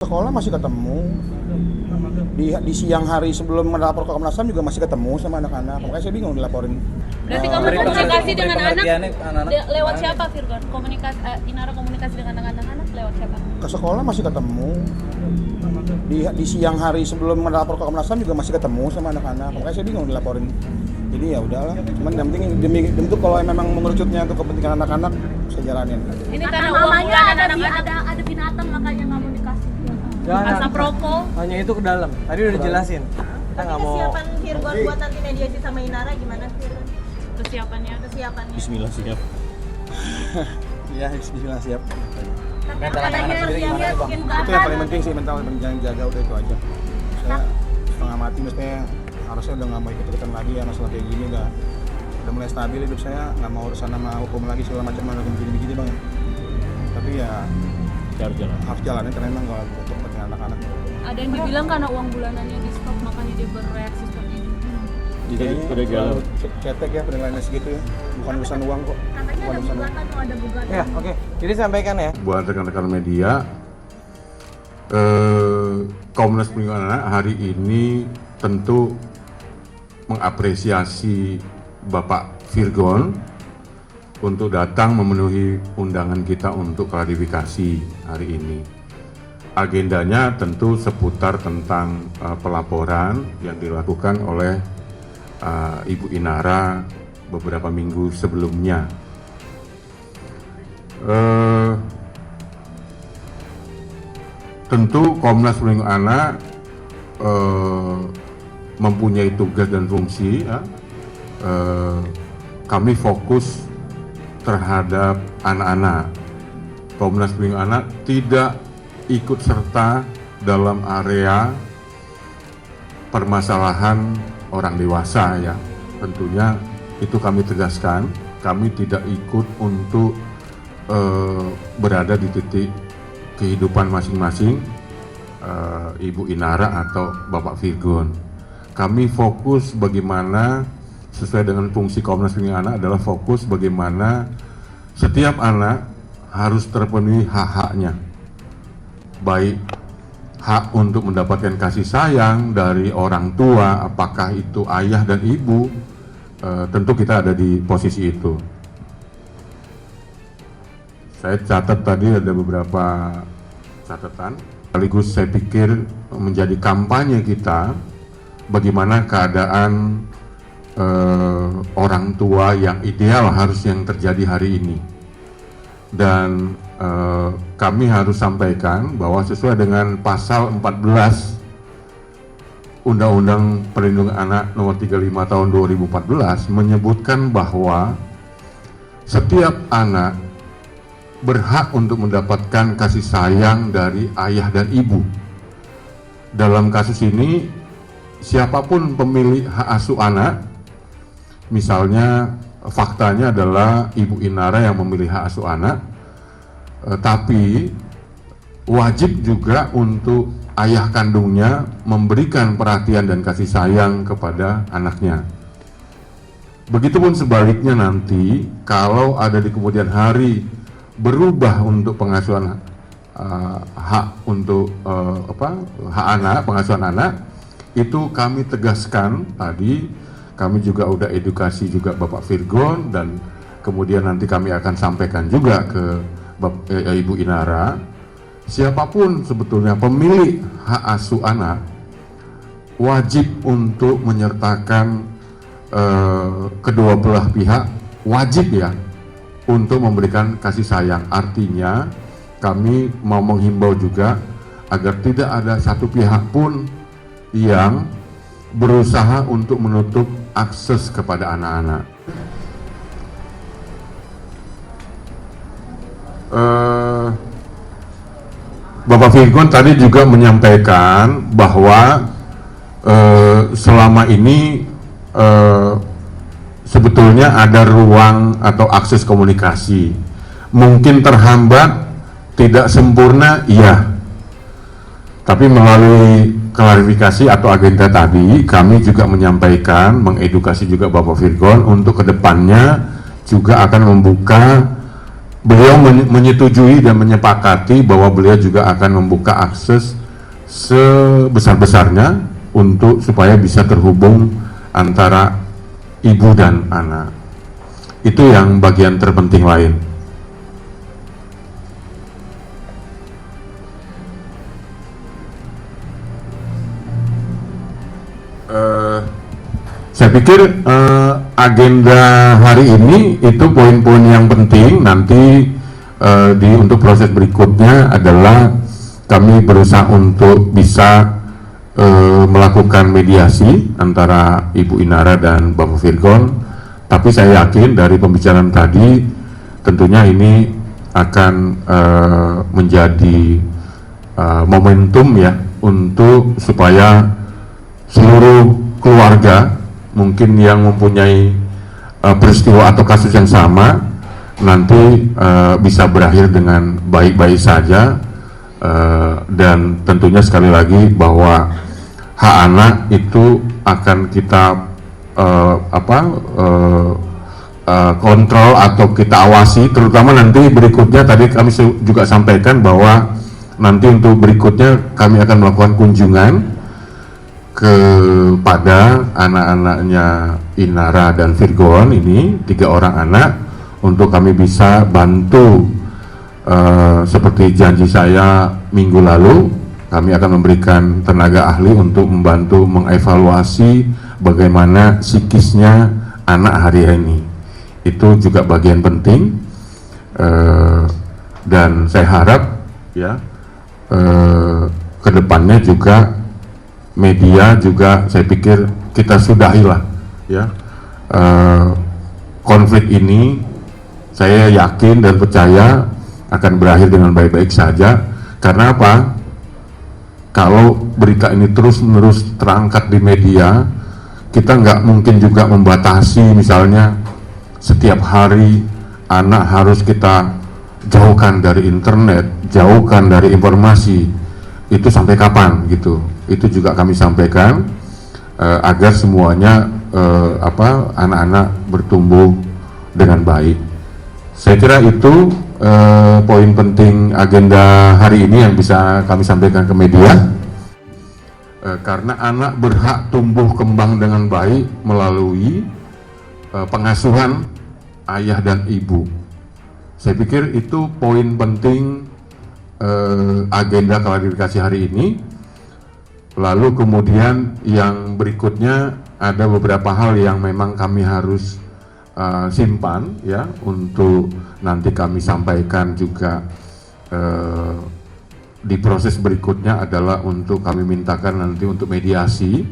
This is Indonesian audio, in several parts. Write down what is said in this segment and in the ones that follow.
Sekolah masih ketemu, di siang hari sebelum melapor ke Komnas HAM juga masih ketemu sama anak-anak. Makanya saya bingung dilaporin. Berarti kamu komunikasi dengan anak lewat siapa, Virgon? Inara komunikasi dengan anak-anak lewat siapa? Ke sekolah masih ketemu, di siang hari sebelum melapor ke Komnas HAM juga masih ketemu sama anak-anak. Makanya saya bingung dilaporin. Jadi ya udahlah, cuman yang penting demi itu kalau memang mengerucutnya untuk kepentingan anak-anak saya jalanin. Ini karena uang-uangan anak-anak. ada binatang makanya nggak mau dikasih. Asap rokok. Hanya itu ke dalam. Tadi udah dijelasin. Kita nggak mau. Kesiapan Virgon buat nanti mediasi sama Inara gimana, Virgon? Kesiapannya. Bismillah siap. Ya, Bismillah siap. Mental anak-anak sendiri gimana nih, Bang? Itu yang paling penting sih, mental yang paling jaga udah itu aja. Saya setengah mati mestinya, harusnya udah nggak mau ikut-ikutan lagi ya masalah kayak gini, udah mulai stabil hidup saya, nggak mau urusan sama hukum lagi segala macam begini Bang. Tapi ya harus jalanin karena memang kalau untuk kepentingan anak-anak. Ada yang dibilang karena uang bulanannya di stop makanya dia bereaksi seperti ini. Jadi udah galau. Cetek ya penilaiannya segitu ya. Bukan urusan uang kok. Katanya ada bugatan. Ya, oke. Jadi sampaikan ya. Buat rekan-rekan media, Komnas Perlindungan Anak hari ini tentu mengapresiasi Bapak Virgon untuk datang memenuhi undangan kita untuk klarifikasi hari ini. Agendanya tentu seputar tentang pelaporan yang dilakukan oleh Ibu Inara beberapa minggu sebelumnya. Tentu Komnas Perlindungan Anak mempunyai tugas dan fungsi ya. Kami fokus terhadap anak-anak. Komnas Perlindungan Anak tidak ikut serta dalam area permasalahan orang dewasa ya. Tentunya itu kami tegaskan, kami tidak ikut untuk berada di titik kehidupan masing-masing Ibu Inara atau Bapak Virgon. Kami fokus bagaimana sesuai dengan fungsi Komnas Perlindungan Anak adalah fokus bagaimana setiap anak harus terpenuhi hak-haknya, baik hak untuk mendapatkan kasih sayang dari orang tua, apakah itu ayah dan ibu, tentu kita ada di posisi itu. Saya catat tadi ada beberapa catatan, sekaligus saya pikir menjadi kampanye kita bagaimana keadaan orang tua yang ideal harus yang terjadi hari ini. Dan kami harus sampaikan bahwa sesuai dengan pasal 14 Undang-Undang Perlindungan Anak nomor 35 tahun 2014 menyebutkan bahwa setiap anak berhak untuk mendapatkan kasih sayang dari ayah dan ibu. Dalam kasus ini siapapun pemilik hak asuh anak, misalnya faktanya adalah Ibu Inara yang memilih hak asuh anak, tapi wajib juga untuk ayah kandungnya memberikan perhatian dan kasih sayang kepada anaknya. Begitupun sebaliknya nanti kalau ada di kemudian hari berubah untuk pengasuhan hak untuk hak anak, pengasuhan anak, itu kami tegaskan tadi. Kami juga udah edukasi juga Bapak Virgon dan kemudian nanti kami akan sampaikan juga ke Ibu Inara. Siapapun sebetulnya pemilik hak asuh anak wajib untuk menyertakan kedua belah pihak, wajib ya untuk memberikan kasih sayang. Artinya kami mau menghimbau juga agar tidak ada satu pihak pun yang berusaha untuk menutup akses kepada anak-anak. Bapak Virgon tadi juga menyampaikan bahwa selama ini sebetulnya ada ruang atau akses komunikasi. Mungkin terhambat, tidak sempurna, iya. Tapi melalui klarifikasi atau agenda tadi, kami juga menyampaikan, mengedukasi juga Bapak Virgon untuk kedepannya juga akan membuka beliau menyetujui dan menyepakati bahwa beliau juga akan membuka akses sebesar-besarnya untuk supaya bisa terhubung antara ibu dan anak. Itu yang bagian terpenting lain. Saya pikir agenda hari ini itu poin-poin yang penting. Nanti untuk proses berikutnya adalah kami berusaha untuk bisa melakukan mediasi antara Ibu Inara dan Bapak Virgon. Tapi saya yakin dari pembicaraan tadi tentunya ini akan menjadi momentum ya untuk supaya seluruh keluarga mungkin yang mempunyai peristiwa atau kasus yang sama nanti bisa berakhir dengan baik-baik saja, dan tentunya sekali lagi bahwa hak anak itu akan kita kontrol atau kita awasi, terutama nanti berikutnya tadi kami juga sampaikan bahwa nanti untuk berikutnya kami akan melakukan kunjungan kepada anak-anaknya Inara dan Virgon ini, 3 orang anak, untuk kami bisa bantu seperti janji saya minggu lalu, kami akan memberikan tenaga ahli untuk membantu mengevaluasi bagaimana psikisnya anak hari ini. Itu juga bagian penting, dan saya harap ya kedepannya juga media juga saya pikir kita sudahilah ya konflik ini. Saya yakin dan percaya akan berakhir dengan baik-baik saja. Karena apa? Kalau berita ini terus-menerus terangkat di media, kita nggak mungkin juga membatasi misalnya setiap hari anak harus kita jauhkan dari internet, jauhkan dari informasi. Itu sampai kapan gitu? Itu juga kami sampaikan agar semuanya anak-anak bertumbuh dengan baik. Saya kira itu poin penting agenda hari ini yang bisa kami sampaikan ke media. Karena anak berhak tumbuh kembang dengan baik melalui pengasuhan ayah dan ibu. Saya pikir itu poin penting agenda klarifikasi hari ini. Lalu kemudian yang berikutnya ada beberapa hal yang memang kami harus simpan ya untuk nanti kami sampaikan juga di proses berikutnya adalah untuk kami mintakan nanti untuk mediasi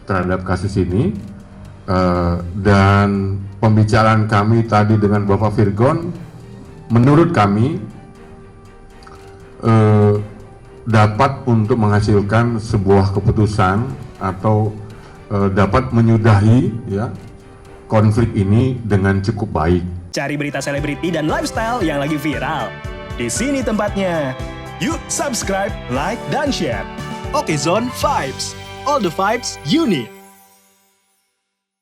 terhadap kasus ini, dan pembicaraan kami tadi dengan Bapak Virgon menurut kami dapat untuk menghasilkan sebuah keputusan atau dapat menyudahi ya konflik ini dengan cukup baik. Cari berita selebriti dan lifestyle yang lagi viral. Di sini tempatnya. Yuk subscribe, like, dan share. Oke Zone Vibes. All the vibes you need.